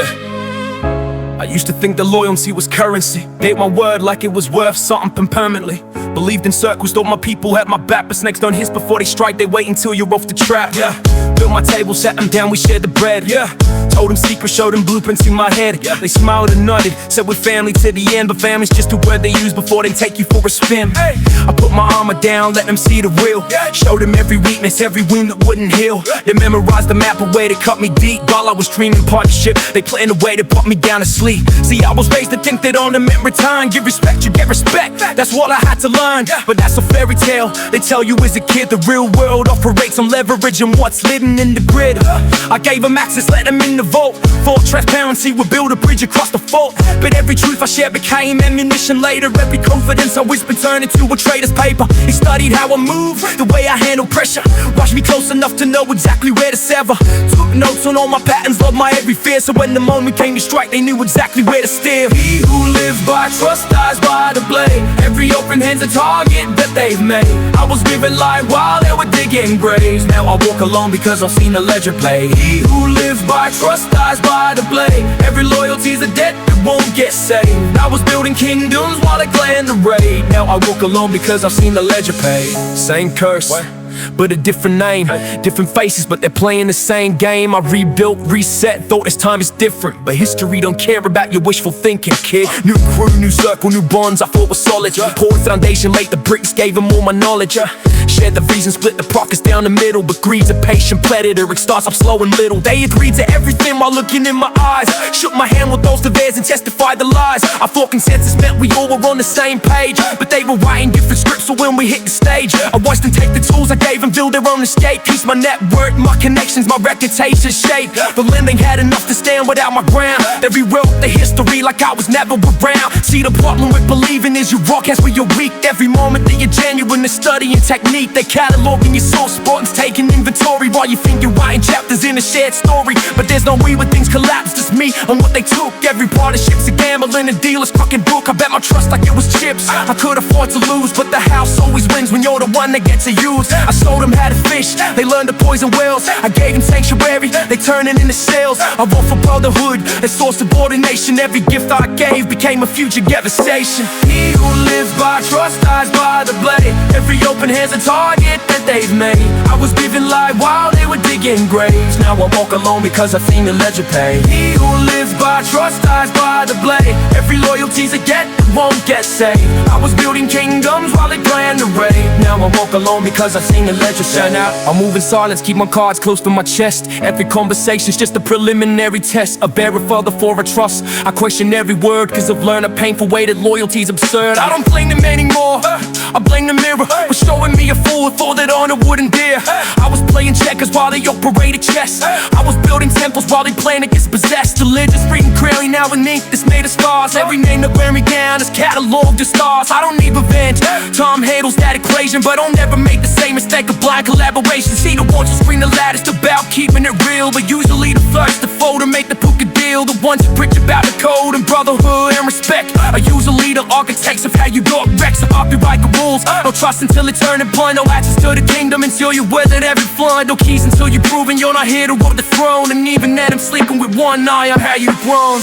I used to think that loyalty was currency. Gave my word like it was worth something permanently. Believed in circles, thought my people had my back. But snakes don't hiss before they strike, they wait until you're off the trap. Built my table, sat them down, we shared the bread. Told them secrets, showed them blueprints in my head. They smiled and nodded, said we're family to the end. But family's just a word they use before they take you for a spin. I put my armor down, let them see the real. Showed them every weakness, every wound that wouldn't heal. They memorized the map, a way to cut me deep. While I was dreaming partnership, they planned a way to put me down to sleep. See, I was raised to think that on the meant time. Give respect, you get respect, that's what I had to learn. But that's a fairy tale, they tell you as a kid. The real world operates on leverage and what's living in the grid. I gave them access, let them in the vault. For transparency, we build a bridge across the fault. But every truth I share became ammunition later. Every confidence I whispered turned into a traitor's paper. He studied how I move, the way I handle pressure. Watched me close enough to know exactly where to sever. Took notes on all my patterns, loved my every fear. So when the moment came to strike, they knew exactly where to steer. He who lives by trust dies by the blade. Every open hand's a target that they've made. I was living life while they were digging graves. Now I walk alone because I've seen the ledger play. He who lives by trust dies by the blade. Every loyalty's a debt that won't get saved. I was building kingdoms while they planned the raid. Now I walk alone because I've seen the ledger pay. Same curse, but a different name. Different faces, but they're playing the same game. I rebuilt, reset, thought this time is different. But history don't care about your wishful thinking, kid. New crew, new circle, new bonds I thought were solid. Poured foundation, laid the bricks, gave them all my knowledge. Shared the reason, split the profits down the middle. But greed's a patient predator, it starts off slow and little. They agreed to everything while looking in my eyes. Shook my hand with those to theirs and testified the lies. I thought consensus meant we all were on the same page. But they were writing different scripts, so when we hit the stage, I watched them take the tools I gave them, build their own escape. Piece my network, my connections, my reputation shaped. The lending had enough to stand without my ground. They rewrote the history like I was never around. See, the problem with believing is you broadcast where you're weak. Every moment that you're genuine is studying technique. They cataloging your soft spots, taking inventory while you think you're writing chapters in a shared story. But there's no we when things collapse, just me on what they took. Every partnership's a gamble and a dealer's fucking book. I bet my trust like it was chips. I could afford to lose, but the house always wins when you're the one that gets to use. I showed them how to fish, they learned to poison wells. I gave them sanctuary, they turned it into sales. I wrote for brotherhood and saw subordination. Every gift I gave became a future devastation. He who lives by trust dies by the blade. Every open hand's a target that they've made. I was living life while they were digging graves. Now I walk alone because I've seen the ledger pay. He who lives by trust dies by the blade. Every loyalty's a debt that won't get saved. I was building kingdoms while they planned the raid. Now I walk alone because I've seen the ledger shine out. I move in silence, keep my cards close to my chest. Every conversation's just a preliminary test. A bearer further for a trust. I question every word cause I've learned a painful way that loyalty's absurd. I don't blame them anymore, I blame the mirror for showing me a fool with all that honor wouldn't dare. I was playing checkers while they operated chess. I was building temples while they planned to get possessed. Religious reading clearly now in ink that's made of scars. Every name that wear me down is cataloged as stars. I don't need revenge, Tom handles that equation. But I'll never make the same mistake of blind collaboration. See, the ones who scream the loudest about keeping it real, but usually the first to fold and make the puka deal. The ones who preach about the code and brotherhood and respect are usually the architects of how you got wrecked. So I'll rewrite the rules, no trust until it's turning blind. No access to the kingdom until you weathered every flood. No keys until you're proven you're not here to rule the throne. And even then I'm sleeping with one eye on how you've grown.